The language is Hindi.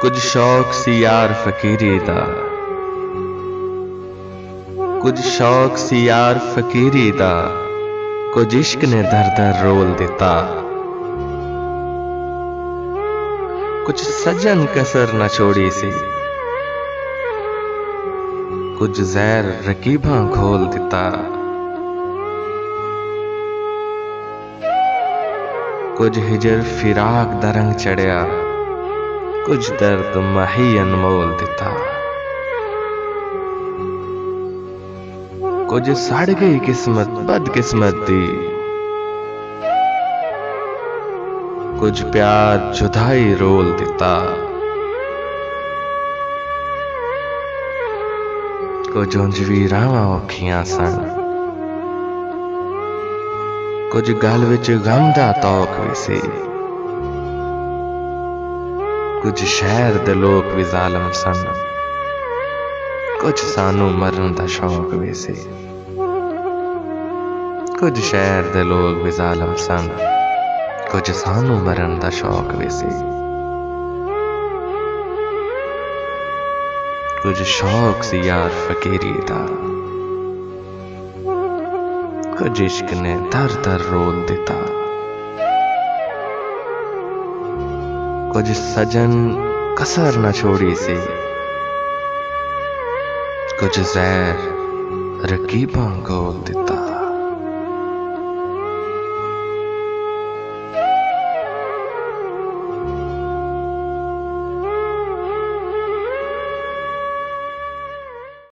कुछ शौक सी यार फकीरी दा, कुछ शौक सी यार फकीरी दा, कुछ इश्क ने दर दर रोल दिता। कुछ सजन कसर न छोड़ी सी, कुछ जहर रकीबा घोल दिता। कुछ हिजर फिराक दरंग चढ़िया, कुछ दर्द माही अनमोल दिता। कुछ सड़ गई किस्मत बदकिस्मत दी, कुछ प्यार जुदाई रोल दिता। कुछ उंजवी रावां औखियां सन, कुछ गल विच गम दा तौक भी सी। कुछ शहर दे लोग भी जालम सन, कुछ सानू मरन दा शौक भी सी। कुछ शहर दे लोग भी जालम सन, कुछ सानू मरन दा शौक भी सी। कुछ शौक सी यार फकीरी दा, कुछ इश्क ने दर दर रोल दिता। कुछ सजन कसर न छोड़ी सी, कुछ जहर रकीबा घोल दिता।